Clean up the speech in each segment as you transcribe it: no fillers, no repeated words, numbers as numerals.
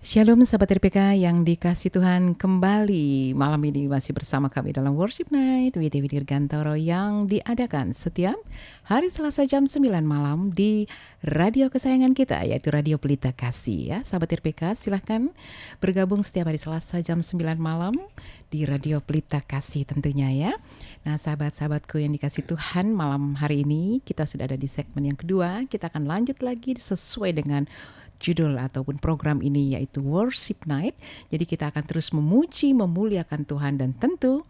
Shalom sahabat RPK yang dikasih Tuhan, kembali malam ini masih bersama kami dalam Worship Night with Dewi Dirgantoro yang diadakan setiap hari Selasa jam 9 malam di radio kesayangan kita, yaitu Radio Pelita Kasih ya. Sahabat RPK silahkan bergabung setiap hari Selasa jam 9 malam di Radio Pelita Kasih tentunya ya. Nah sahabat-sahabatku yang dikasih Tuhan, malam hari ini kita sudah ada di segmen yang kedua. Kita akan lanjut lagi sesuai dengan judul ataupun program ini, yaitu Worship Night. Jadi kita akan terus memuji, memuliakan Tuhan, dan tentu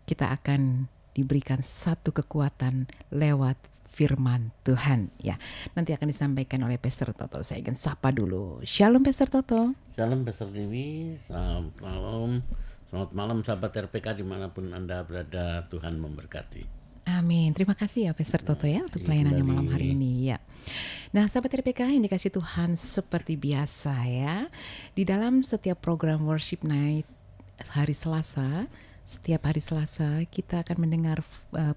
kita akan diberikan satu kekuatan lewat firman Tuhan ya. Nanti akan disampaikan oleh Pastor Toto. Saya ingin sapa dulu. Shalom Pastor Toto. Shalom Pastor Dewi, selamat malam. Selamat malam sahabat RPK dimanapun Anda berada, Tuhan memberkati. Amin. Terima kasih ya Pastor Toto ya untuk pelayanannya malam hari ini ya. Nah sahabat RPK yang dikasih Tuhan, seperti biasa ya, di dalam setiap program Worship Night hari Selasa, setiap hari Selasa kita akan mendengar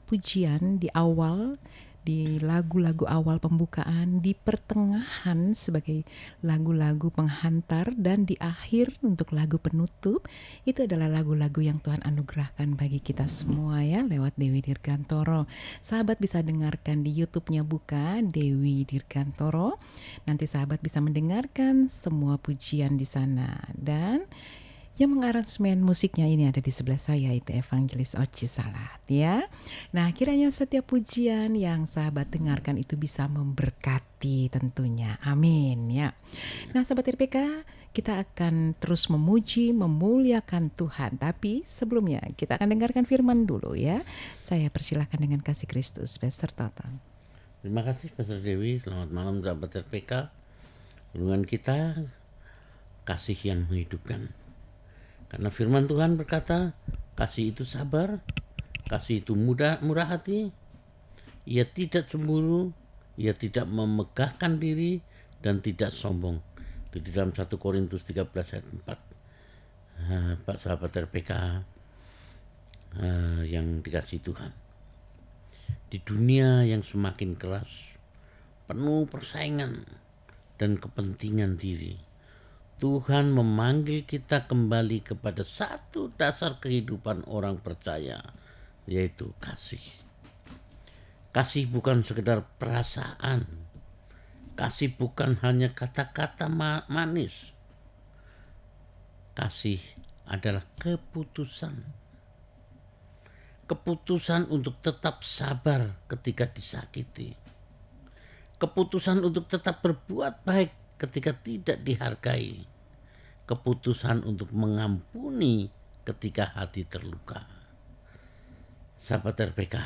pujian di awal, di lagu-lagu awal pembukaan, di pertengahan sebagai lagu-lagu penghantar, dan di akhir untuk lagu penutup. Itu adalah lagu-lagu yang Tuhan anugerahkan bagi kita semua ya, lewat Dewi Dirgantoro. Sahabat bisa dengarkan di YouTube-nya, buka Dewi Dirgantoro. Nanti sahabat bisa mendengarkan semua pujian di sana. Dan yang mengaransemen musiknya ini ada di sebelah saya, itu Evangelis Oci Salat ya. Nah kiranya setiap pujian yang sahabat dengarkan itu bisa memberkati tentunya, amin ya. Nah sahabat RPK, kita akan terus memuji, memuliakan Tuhan. Tapi sebelumnya kita akan dengarkan firman dulu ya. Saya persilahkan dengan kasih Kristus, Pastor Toto. Terima kasih Pastor Dewi, selamat malam sahabat RPK. Renungan kita, kasih yang menghidupkan. Karena firman Tuhan berkata, kasih itu sabar, kasih itu murah hati, ia tidak cemburu, ia tidak memegahkan diri, dan tidak sombong. Itu di dalam 1 Korintus 13 ayat 4. Pak sahabat RPK yang dikasih Tuhan. Di dunia yang semakin keras, penuh persaingan dan kepentingan diri, Tuhan memanggil kita kembali kepada satu dasar kehidupan orang percaya, yaitu kasih. Kasih bukan sekedar perasaan. Kasih bukan hanya kata-kata manis. Kasih adalah keputusan. Keputusan untuk tetap sabar ketika disakiti. Keputusan untuk tetap berbuat baik ketika tidak dihargai. Keputusan untuk mengampuni ketika hati terluka. Sahabat RPK,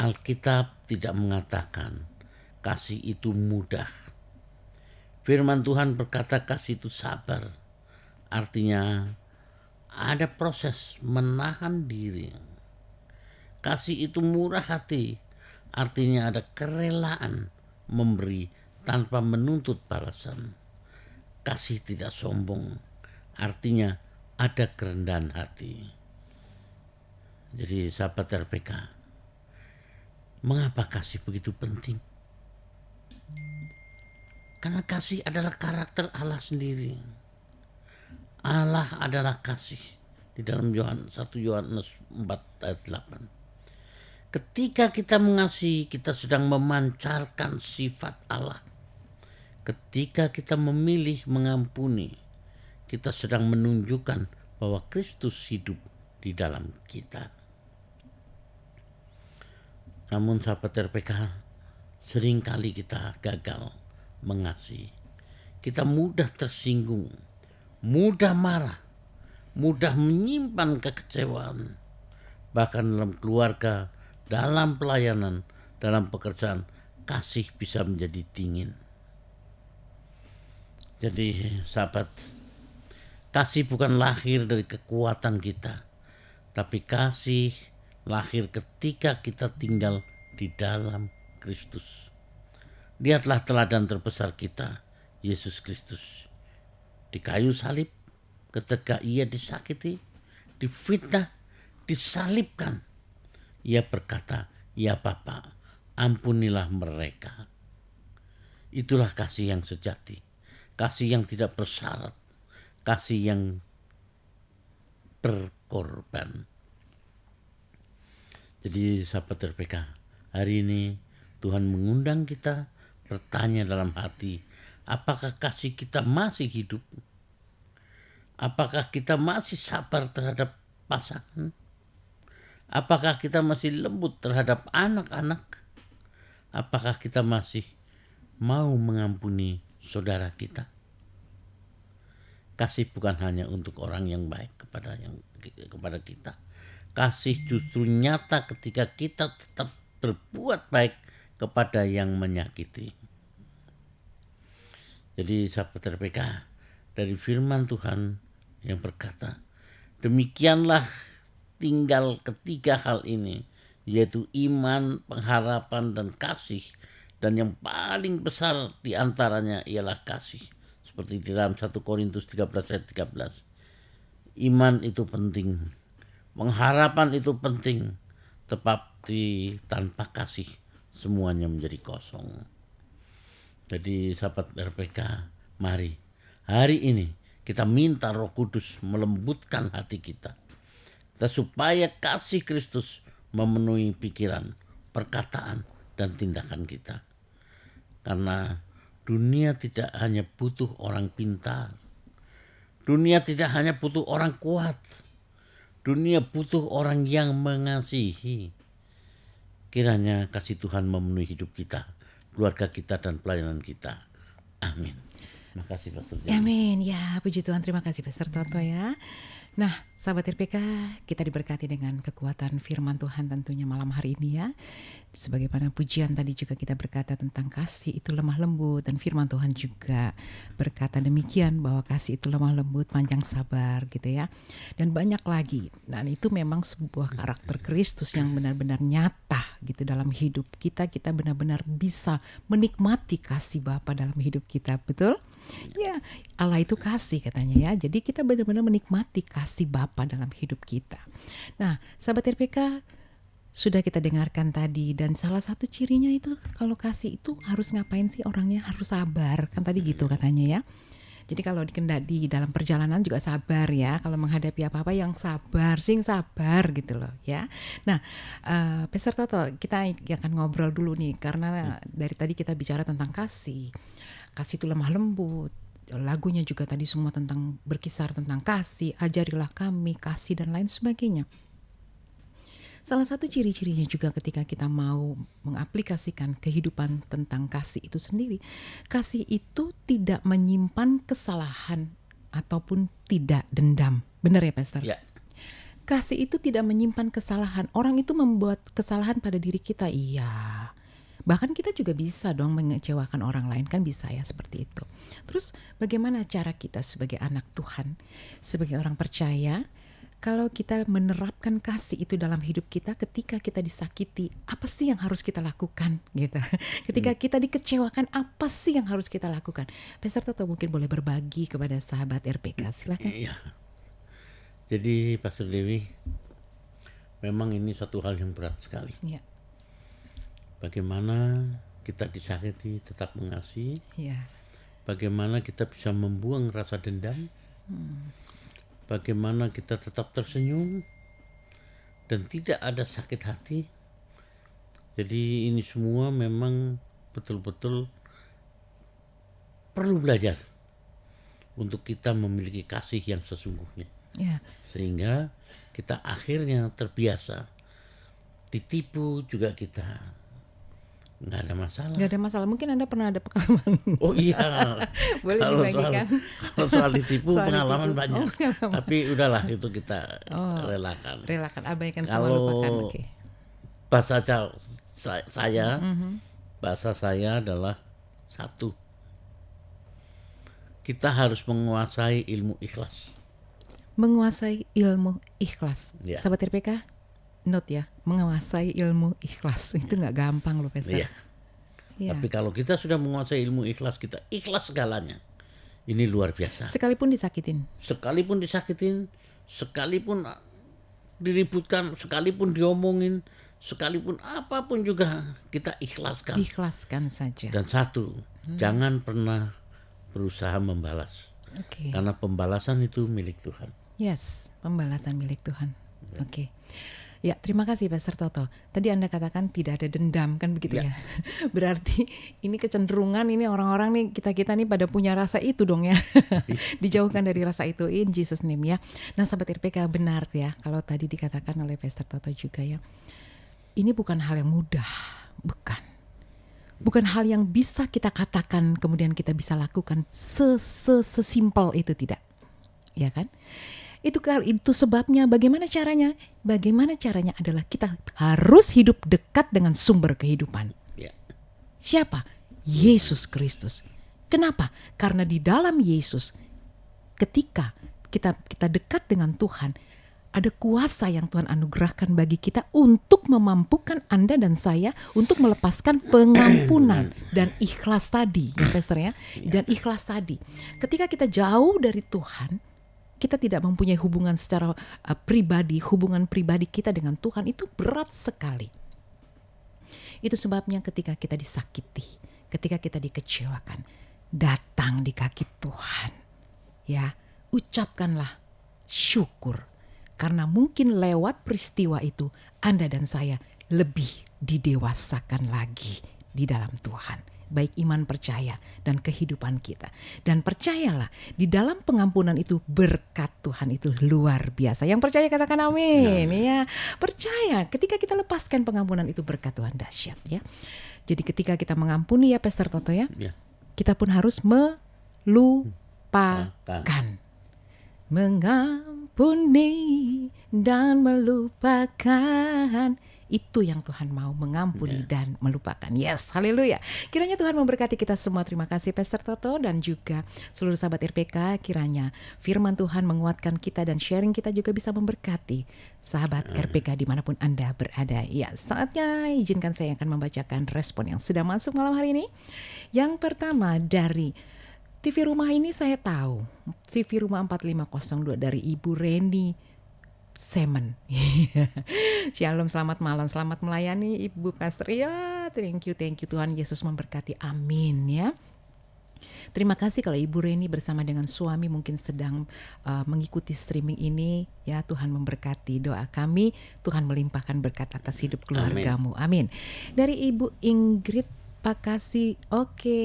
Alkitab tidak mengatakan kasih itu mudah. Firman Tuhan berkata kasih itu sabar. Artinya ada proses menahan diri. Kasih itu murah hati. Artinya ada kerelaan memberi tanpa menuntut balasan. Kasih tidak sombong, artinya ada kerendahan hati. Jadi sahabat RPK, mengapa kasih begitu penting? Karena kasih adalah karakter Allah sendiri. Allah adalah kasih. Di dalam 1 Yohanes 4 ayat 8. Ketika kita mengasihi, kita sedang memancarkan sifat Allah. Ketika kita memilih mengampuni, kita sedang menunjukkan bahwa Kristus hidup di dalam kita. Namun sahabat RPK, seringkali kita gagal mengasihi. Kita mudah tersinggung, mudah marah, mudah menyimpan kekecewaan. Bahkan dalam keluarga, dalam pelayanan, dalam pekerjaan, kasih bisa menjadi dingin. Jadi sahabat, kasih bukan lahir dari kekuatan kita, tapi kasih lahir ketika kita tinggal di dalam Kristus. Lihatlah teladan terbesar kita, Yesus Kristus. Di kayu salib, ketika ia disakiti, difitnah, disalibkan, ia berkata, "Ya Bapa, ampunilah mereka." Itulah kasih yang sejati. kasih yang tidak bersyarat, kasih yang berkorban. Jadi sahabat RPK, hari ini Tuhan mengundang kita bertanya dalam hati, apakah kasih kita masih hidup? Apakah kita masih sabar terhadap pasangan? Apakah kita masih lembut terhadap anak-anak? Apakah kita masih mau mengampuni saudara kita? Kasih bukan hanya untuk orang yang baik kepada kita. Kasih justru nyata ketika kita tetap berbuat baik kepada yang menyakiti. Jadi sahabat RPK, dari firman Tuhan yang berkata, demikianlah tinggal ketiga hal ini, yaitu iman, pengharapan, dan kasih. Dan yang paling besar diantaranya ialah kasih. Seperti di dalam 1 Korintus 13 ayat 13. Iman itu penting. Pengharapan itu penting. Tetapi tanpa kasih semuanya menjadi kosong. Jadi sahabat RPK, mari hari ini kita minta Roh Kudus melembutkan hati kita. Supaya kasih Kristus memenuhi pikiran, perkataan, dan tindakan kita. Karena dunia tidak hanya butuh orang pintar. Dunia tidak hanya butuh orang kuat. Dunia butuh orang yang mengasihi. Kiranya kasih Tuhan memenuhi hidup kita, keluarga kita, dan pelayanan kita. Amin. Terima kasih Pastor Jani. Amin. Ya, puji Tuhan. Terima kasih Pastor Toto ya. Nah, sahabat RPK, kita diberkati dengan kekuatan firman Tuhan tentunya malam hari ini ya. Sebagaimana pujian tadi juga kita berkata tentang kasih itu lemah lembut, dan firman Tuhan juga berkata demikian bahwa kasih itu lemah lembut, panjang sabar gitu ya. Dan banyak lagi. Dan itu memang sebuah karakter Kristus yang benar-benar nyata gitu dalam hidup kita. Kita benar-benar bisa menikmati kasih Bapa dalam hidup kita, betul? Ya, Allah itu kasih katanya ya. Jadi kita benar-benar menikmati kasih Bapa dalam hidup kita. Nah, sahabat RPK, sudah kita dengarkan tadi, dan salah satu cirinya itu kalau kasih itu harus ngapain sih orangnya? Harus sabar, kan tadi gitu katanya ya. Jadi kalau di dalam perjalanan juga sabar ya. Kalau menghadapi apa-apa yang sabar, sing sabar gitu loh ya. Nah, peserta Toto, kita akan ngobrol dulu nih, karena dari tadi kita bicara tentang kasih. Kasih itu lemah lembut. Lagunya juga tadi semua tentang berkisar tentang kasih, ajarilah kami kasih dan lain sebagainya. Salah satu ciri-cirinya juga ketika kita mau mengaplikasikan kehidupan tentang kasih itu sendiri, kasih itu tidak menyimpan kesalahan ataupun tidak dendam. Benar ya, Pastor? Ya. Kasih itu tidak menyimpan kesalahan. Orang itu membuat kesalahan pada diri kita, iya. Bahkan kita juga bisa dong mengecewakan orang lain, kan bisa ya seperti itu. Terus bagaimana cara kita sebagai anak Tuhan, sebagai orang percaya, kalau kita menerapkan kasih itu dalam hidup kita ketika kita disakiti, apa sih yang harus kita lakukan gitu. Ketika kita dikecewakan, apa sih yang harus kita lakukan? Peserta atau mungkin boleh berbagi kepada sahabat RPK, silakan. Iya. Jadi Pastor Dewi, memang ini satu hal yang berat sekali. Iya. Bagaimana kita disakiti tetap mengasihi. Iya. Bagaimana kita bisa membuang rasa dendam. Bagaimana kita tetap tersenyum dan tidak ada sakit hati. Jadi ini semua memang betul-betul perlu belajar untuk kita memiliki kasih yang sesungguhnya. Ya. Sehingga kita akhirnya terbiasa. Ditipu juga kita nggak ada masalah. Nggak ada masalah. Mungkin Anda pernah ada pengalaman. Oh iya. Boleh dibagikan. Kalau soal ditipu pengalaman ditipu. banyak. Pengalaman. Tapi udahlah itu kita relakan. Relakan, abaikan semua, Kalau lupakan. Oke. bahasa saya, bahasa saya adalah satu. Kita harus menguasai ilmu ikhlas. Menguasai ilmu ikhlas. Ya. Sahabat RPK, note ya, menguasai ilmu ikhlas itu nggak gampang loh, Pastor. Iya. Ya. Tapi kalau kita sudah menguasai ilmu ikhlas, kita ikhlas segalanya. Ini luar biasa. Sekalipun disakitin. Sekalipun disakitin, sekalipun diributkan, sekalipun diomongin, sekalipun apapun juga kita ikhlaskan. Ikhlaskan saja. Dan satu, jangan pernah berusaha membalas. Oke. Karena pembalasan itu milik Tuhan. Yes, pembalasan milik Tuhan. Oke. Ya, terima kasih Pastor Toto. Tadi Anda katakan tidak ada dendam, kan begitu ya? Berarti ini kecenderungan ini orang-orang nih, kita-kita nih pada punya rasa itu dong ya. Dijauhkan dari rasa itu in Jesus name ya. Nah, sahabat RPK, benar ya kalau tadi dikatakan oleh Pastor Toto juga ya. Ini bukan hal yang mudah, bukan. Bukan hal yang bisa kita katakan kemudian kita bisa lakukan sesimpel itu, tidak. Ya kan? Itu sebabnya bagaimana caranya? Bagaimana caranya adalah kita harus hidup dekat dengan sumber kehidupan. Ya. Siapa? Yesus Kristus. Kenapa? Karena di dalam Yesus ketika kita dekat dengan Tuhan, ada kuasa yang Tuhan anugerahkan bagi kita untuk memampukan Anda dan saya untuk melepaskan pengampunan dan ikhlas tadi, ya Pastor ya. Dan ikhlas tadi. Ketika kita jauh dari Tuhan, kita tidak mempunyai hubungan secara pribadi, hubungan pribadi kita dengan Tuhan itu berat sekali. Itu sebabnya ketika kita disakiti, ketika kita dikecewakan, datang di kaki Tuhan. Ya, ucapkanlah syukur. Karena mungkin lewat peristiwa itu Anda dan saya lebih didewasakan lagi di dalam Tuhan. Baik iman percaya dan kehidupan kita. Dan percayalah, di dalam pengampunan itu berkat Tuhan itu luar biasa. Yang percaya katakan amin. Ya, percaya ketika kita lepaskan pengampunan itu berkat Tuhan dahsyat ya. Jadi ketika kita mengampuni ya Pastor Toto ya, kita pun harus melupakan. Mengampuni dan melupakan. Itu yang Tuhan mau, mengampuni dan melupakan. Yes, haleluya. Kiranya Tuhan memberkati kita semua. Terima kasih Pastor Toto dan juga seluruh sahabat RPK. Kiranya firman Tuhan menguatkan kita dan sharing kita juga bisa memberkati sahabat RPK dimanapun Anda berada. Ya, saatnya izinkan saya akan membacakan respon yang sudah masuk malam hari ini. Yang pertama dari TV Rumah ini saya tahu. TV Rumah 4502 dari Ibu Reni Semen. Shalom, selamat malam, selamat melayani Ibu Pastor. Ya, thank you Tuhan Yesus memberkati, amin ya. Terima kasih kalau Ibu Reni bersama dengan suami mungkin sedang mengikuti streaming ini. Ya, Tuhan memberkati doa kami. Tuhan melimpahkan berkat atas hidup keluargamu, amin. Dari Ibu Ingrid Pakasi, oke,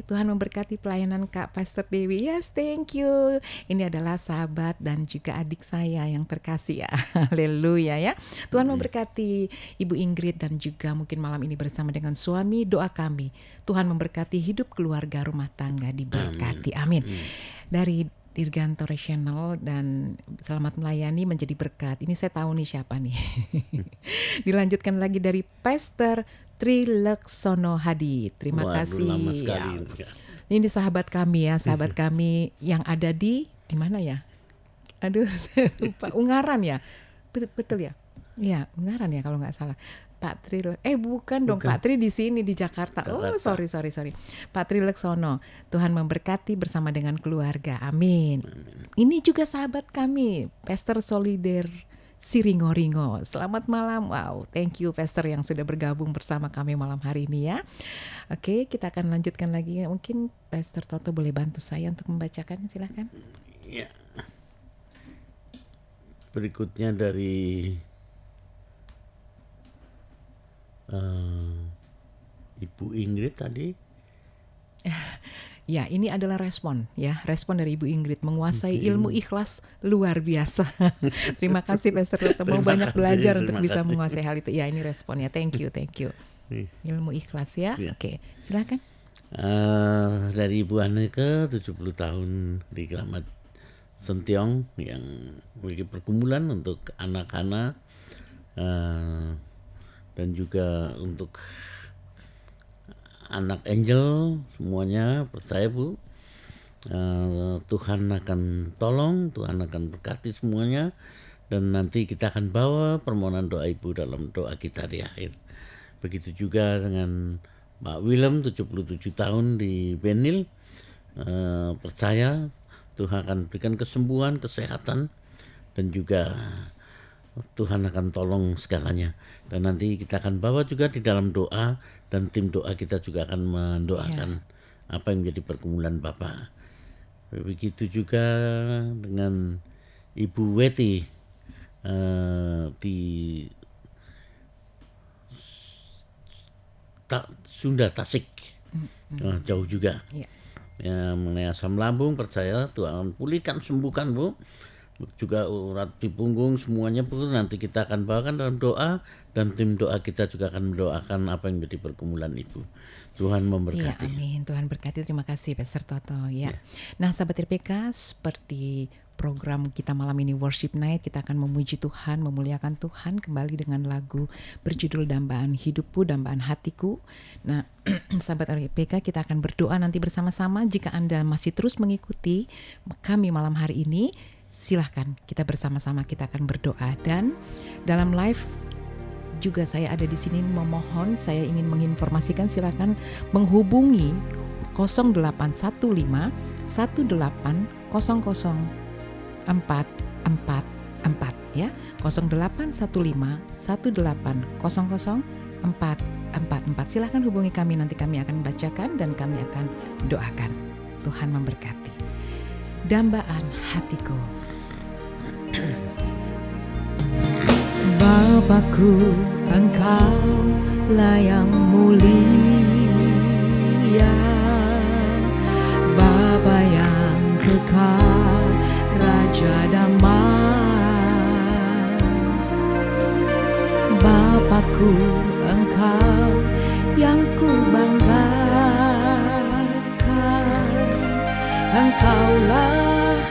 Tuhan memberkati pelayanan Kak Pastor Dewi. Yes, thank you. Ini adalah sahabat dan juga adik saya yang terkasih ya. Haleluya ya. Tuhan memberkati Ibu Ingrid dan juga mungkin malam ini bersama dengan suami. Doa kami, Tuhan memberkati hidup keluarga rumah tangga diberkati. Amin. Dari Dirganto Regional dan selamat melayani menjadi berkat. Ini saya tahu nih siapa nih. Dilanjutkan lagi dari Pastor Trileksono Hadi. Terima kasih. Lama sekali. Ya. Ini sahabat kami ya, sahabat kami yang ada di mana ya? Aduh, saya lupa. Ungaran ya? Betul ya? Ya, Ungaran ya kalau nggak salah. Pak Tri, bukan dong, Pak Tri di sini di Jakarta. Oh, sorry. Pak Trileksono, Tuhan memberkati bersama dengan keluarga. Amin. Ini juga sahabat kami, Pastor Solider Siringo-ringo. Selamat malam. Wow, thank you Pastor yang sudah bergabung bersama kami malam hari ini ya. Oke, kita akan lanjutkan lagi. Mungkin Pastor Toto boleh bantu saya untuk membacakan, silakan. Ya. Berikutnya dari Ibu Ingrid tadi. Ya, ini adalah respon dari Ibu Ingrid, menguasai ilmu ikhlas luar biasa. Terima kasih Pastor Toto, mau banyak belajar untuk bisa menguasai hal itu. Ya, ini responnya. Thank you. Ilmu ikhlas ya. Oke, silakan. Dari Ibu Anneke, 70 tahun di Keramat Sentiong yang memiliki pergumulan untuk anak-anak dan juga untuk anak Angel semuanya. Percaya Bu, Tuhan akan tolong, Tuhan akan berkati semuanya, dan nanti kita akan bawa permohonan doa Ibu dalam doa kita di akhir. Begitu juga dengan Pak Willem, 77 tahun di Benil. Percaya Tuhan akan berikan kesembuhan, kesehatan, dan juga Tuhan akan tolong segalanya. Dan nanti kita akan bawa juga di dalam doa, dan tim doa kita juga akan mendoakan apa yang menjadi pergumulan Bapak. Begitu juga dengan Ibu Weti di Sunda, Tasik. Jauh juga. Iya. Ya, mengenai asam lambung, percaya Tuhan pulihkan, sembuhkan Bu. Juga urat di punggung, semuanya Bu, nanti kita akan bawakan dalam doa, dan tim doa kita juga akan mendoakan apa yang menjadi pergumulan Ibu. Tuhan Ya, memberkati. amin. Tuhan berkati. Terima kasih, Pastor Toto. Ya. Nah, sahabat RPK, seperti program kita malam ini Worship Night, kita akan memuji Tuhan, memuliakan Tuhan kembali dengan lagu berjudul Dambaan Hidupku, Dambaan Hatiku. Nah, sahabat RPK, kita akan berdoa nanti bersama-sama. Jika Anda masih terus mengikuti kami malam hari ini, silahkan kita bersama-sama, kita akan berdoa. Dan dalam live juga saya ada di sini memohon, saya ingin menginformasikan, silakan menghubungi 0815 1800 444 ya, 0815 1800 444. Silakan hubungi kami, nanti kami akan bacakan dan kami akan doakan. Tuhan memberkati. Dambaan hatiku. Bapakku, Engkau lah yang mulia, Bapa yang kekal, Raja damai. Bapakku, Engkau yang ku banggakan, Engkaulah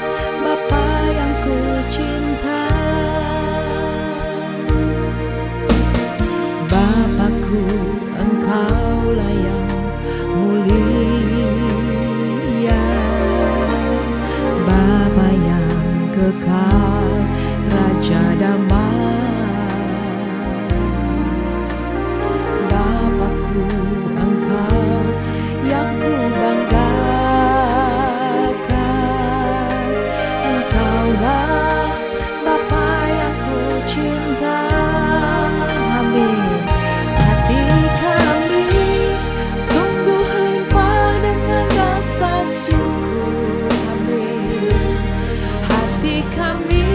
Bapa yang ku cinta. Bapakku, Engkaulah yang mulia, Bapa yang kekal, Raja damai. Bapakku, Engkau yang ku banggakan, Engkaulah Bapa yang ku cinta. Amin. Hati kami sungguh limpah dengan rasa syukur. Amin. Hati kami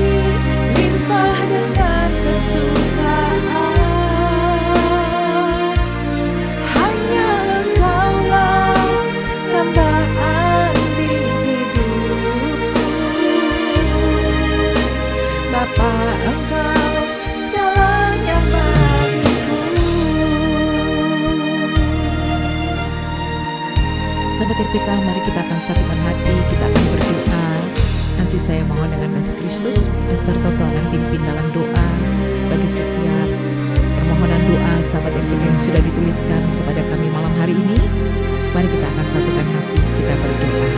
limpah dengan kesukaan. Hanya Engkaulah dambaan di hidupku. Bapa, Engkau segalanya bagiku. Sahabat RPK, mari kita akan satukan hati, kita akan berdoa. Nanti saya mohon dengan kasih Kristus, Pastor Toto akan pimpin dalam doa bagi setiap permohonan doa sahabat RPK yang sudah dituliskan kepada kami malam hari ini. Mari kita akan satukan hati, kita berdoa.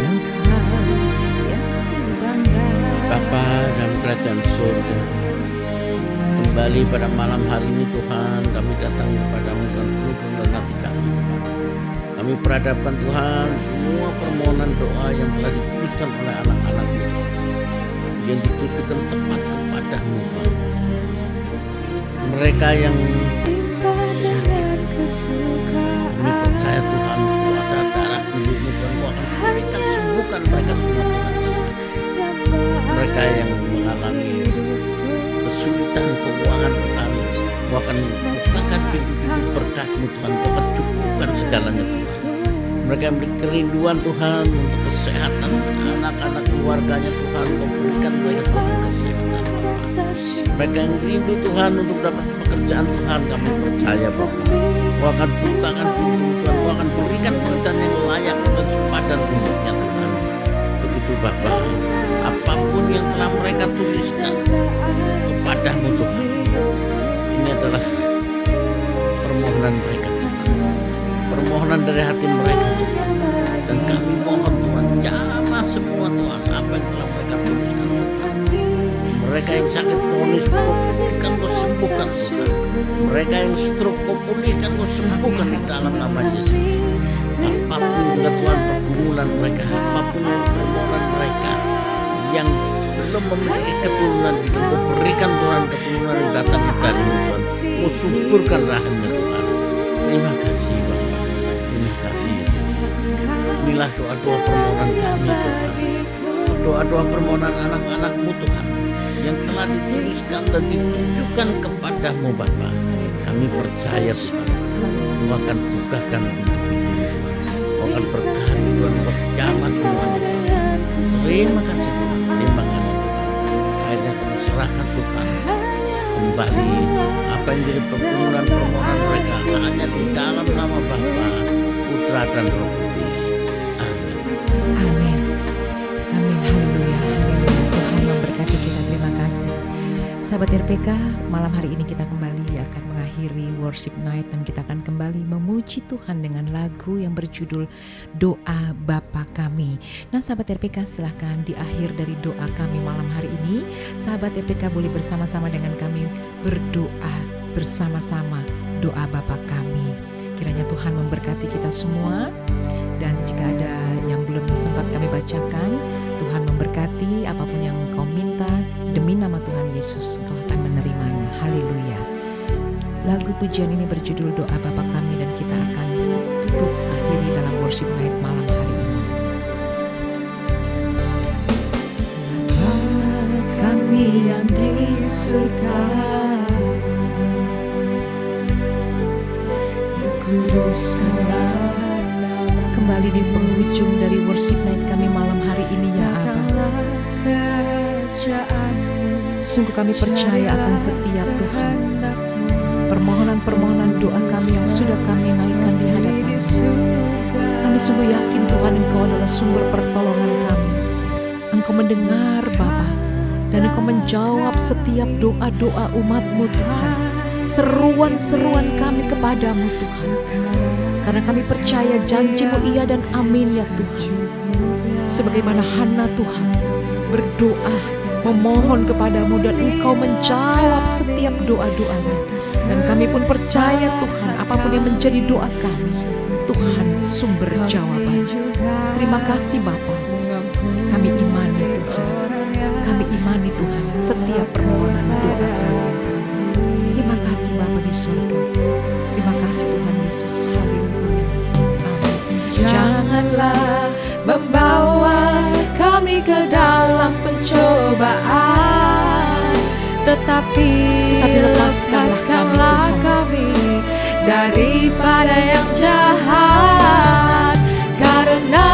Engkau yang ku banggakan. Bapa dalam kerajaan surga, kembali pada malam hari ini Tuhan, kami datang kepadamu dengan penuh kerendahan hati kami. Kami perhadapkan Tuhan semua permohonan doa yang telah dituliskan oleh anak-anak-Mu, yang ditujukan tepat kepadamu Bapa. Mereka yang kami percaya Tuhan, kuasa darah milik-Mu Tuhan, Kau akan berikan sembuhkan mereka semua Tuhan. Mereka yang mengalami kesulitan keuangan Tuhan, Kau akan bukakan pintu-pintu berkat-Mu Tuhan, Kau akan cukupkan segalanya Tuhan. Mereka yang memiliki kerinduan Tuhan untuk kesehatan anak-anak keluarganya Tuhan, Kau berikan mereka Tuhan kesehatan. Mereka yang rindu Tuhan untuk dapat pekerjaan Tuhan, kami percaya Bapa, Kau akan bukakan pintu Tuhan, Kau akan berikan pekerjaan yang layak dan sepadan untuknya Tuhan. Begitu Bapa, apapun yang telah mereka tuliskan kepadamu Tuhan, ini adalah permohonan mereka Tuhan, permohonan dari hati mereka Tuhan. Dan kami mohon Tuhan, jamah semua Tuhan apa yang telah mereka tuliskan Tuhan. Mereka yang sakit kronis, Kau pulihkan, Kau sembuhkan Tuhan. Mereka yang stroke, Kau pulihkan, Kau sembuhkan di dalam nama Yesus. Apapun juga Tuhan pergumulan mereka, apapun yang permohonan mereka yang belum memiliki keturunan, Kau berikan Tuhan keturunan yang datang dari Tuhan. Kau syukurkan rahmat Tuhan. Terima kasih Bapa. Terima kasih Yesus. Inilah doa-doa permohonan kami Tuhan. Doa-doa permohonan anak-anak-Mu Tuhan, yang telah dituliskan dan ditujukan kepadamu Bapa. Kami percaya Tuhan, Engkau akan bukakan pintu Tuhan. Engkau akan berkati Tuhan, Engkau jamah semuanya Tuhan. Terima kasih Tuhan, terima kasih Tuhan. Akhirnya kami serahkan Tuhan kembali apa yang jadi permohonan mereka hanya di dalam nama Bapa, Putra dan Roh Kudus. Amin. Amin. Amin. Haleluya. Haleluya. Tuhan memberkati kita. Terima kasih. Sahabat RPK, malam hari ini kita kembali akan mengakhiri worship night dan kita akan kembali memuji Tuhan dengan lagu yang berjudul Doa Bapa Kami. Nah, sahabat RPK, silahkan di akhir dari doa kami malam hari ini, sahabat RPK boleh bersama-sama dengan kami berdoa bersama-sama doa Bapa Kami. Kiranya Tuhan memberkati kita semua. Dan jika ada yang belum sempat kami bacakan, Tuhan memberkati apapun yang engkau minta, demi nama Tuhan Yesus engkau akan menerimanya. Haleluya. Lagu pujian ini berjudul Doa Bapa Kami dan kita akan tutup akhiri dalam worship night malam hari ini. Bapa kami yang di surga, dikuduskanlah. Kembali di penghujung dari worship night kami malam hari ini ya Aba. Sungguh kami percaya akan setiap Tuhan permohonan-permohonan doa kami yang sudah kami naikkan di hadapan-Mu. Kami sungguh yakin Tuhan Engkau adalah sumber pertolongan kami. Engkau mendengar Bapa, dan Engkau menjawab setiap doa-doa umat-Mu Tuhan, seruan-seruan kami kepadamu Tuhan. Karena kami percaya janji-Mu iya dan amin ya Tuhan. Sebagaimana Hana Tuhan berdoa, memohon kepadamu dan Engkau menjawab setiap doa-doanya. Dan kami pun percaya Tuhan, apapun yang menjadi doa kami, Tuhan sumber jawaban. Terima kasih Bapa. Kami imani Tuhan. Kami imani Tuhan setiap permohonan doa kami. Terima kasih Bapa di surga. Terima kasih Tuhan Yesus. Haleluya. Amin. Janganlah membawa kami ke dalam pencobaan, tetapi lepaskanlah kami daripada yang jahat, karena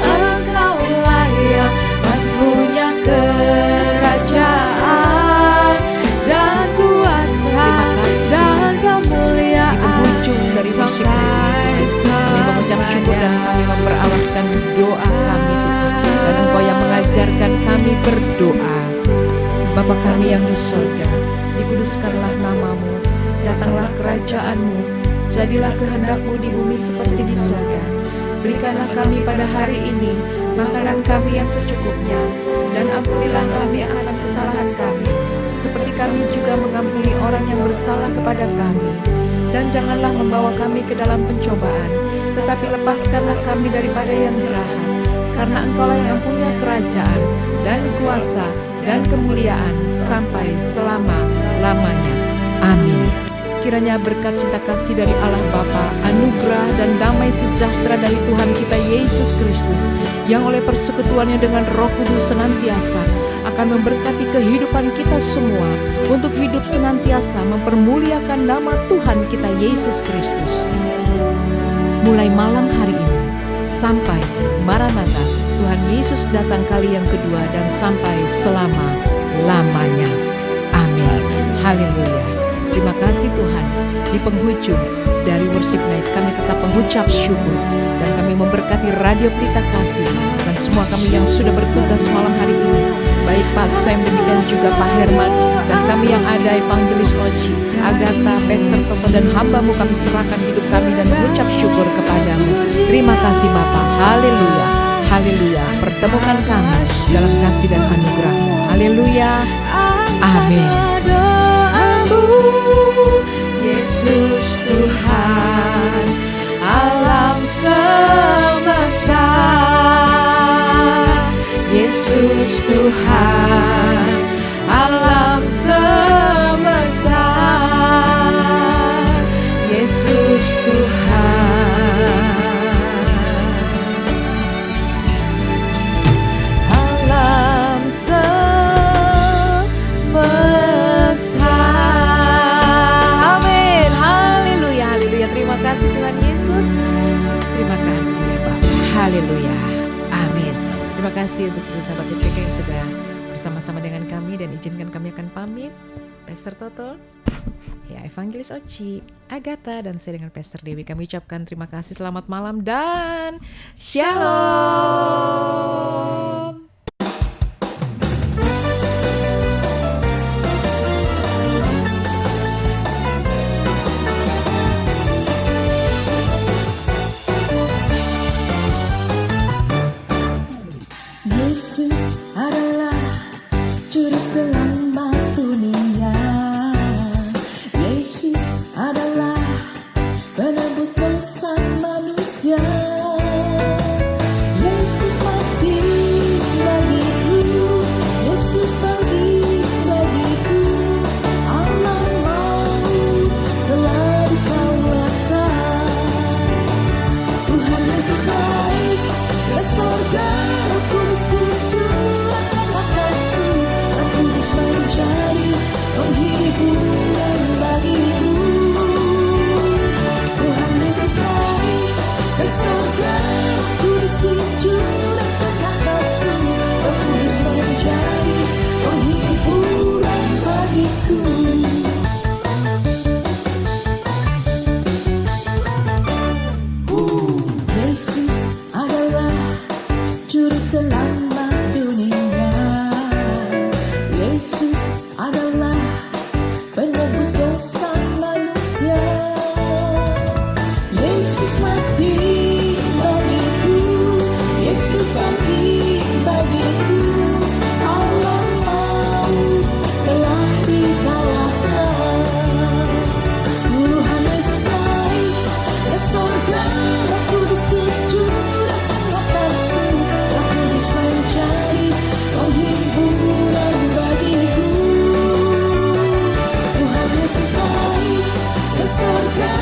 Engkaulah yang mempunyai kerajaan dan kuasa dan kemuliaan. Di penghujung dari worship ini, kami mengucap syukur dan kami memperalaskan doa kami Tuhan, dan Engkau yang mengajarkan kami berdoa. Bapa kami yang di surga, dikuduskanlah nama-Mu, datanglah kerajaan-Mu, jadilah kehendak-Mu di bumi seperti di surga. Berikanlah kami pada hari ini makanan kami yang secukupnya, dan ampunilah kami akan kesalahan kami, seperti kami juga mengampuni orang yang bersalah kepada kami. Dan janganlah membawa kami ke dalam pencobaan, tetapi lepaskanlah kami daripada yang jahat, karena Engkaulah yang mempunyai kerajaan dan kuasa dan kemuliaan sampai selama-lamanya. Amin. Kiranya berkat cinta kasih dari Allah Bapa, anugerah dan damai sejahtera dari Tuhan kita Yesus Kristus, yang oleh persekutuannya dengan Roh Kudus senantiasa akan memberkati kehidupan kita semua untuk hidup senantiasa mempermuliakan nama Tuhan kita Yesus Kristus. Mulai malam hari ini sampai Maranatha, Tuhan Yesus datang kali yang kedua dan sampai selama-lamanya. Amin. Haleluya. Terima kasih Tuhan. Di penghujung dari worship night kami tetap mengucap syukur, dan kami memberkati Radio Pelita Kasih dan semua kami yang sudah bertugas malam hari ini, baik Pak Sam, demikian juga Pak Herman, dan kami yang ada Evangelis Oji, Agatha, Pastor Toto, dan hamba-Mu kami serahkan hidup kami dan mengucap syukur kepadamu. Terima kasih Bapa. Haleluya. Haleluya. Pertemukan kami dalam kasih dan anugerah-Mu. Haleluya. Amin. Yesus Tuhan alam semesta, Yesus Tuhan alam semesta. Yesus. Terima kasih ya Bapak. Haleluya. Amin. Terima kasih untuk seluruh sahabat TPK yang sudah bersama-sama dengan kami, dan izinkan kami akan pamit. Pastor Toto, ya Evangelis Oci, Agatha, dan saya dengan Pastor Dewi, kami ucapkan terima kasih, selamat malam, dan Shalom. Yesus adalah juru selamat dunia. Yesus adalah penebus dosa manusia. Yesus mati bagiku, Yesus pergi bagiku. Alam maut telah dikalahkan. Tuhan Yesus naik ke surga, Kudus dicurahkan atasku, Roh Kudus menjadi penghiburan bagiku. Tuhan Yesus naik ke surga, Kudus dicurahkan atasku, Roh Kudus menjadi penghiburan bagiku. Yesus adalah juru selamat dunia. Yesus adalah penebus dosa manusia. Yesus mati bagiku, Yesus mati bagiku. Alam maut telah dikalahkan. Tuhan Yesus naik ke surga, Roh Kudus dicurahkan atasku, Roh Kudus menjadi penghiburan bagiku. Tuhan Yesus naik ke surga,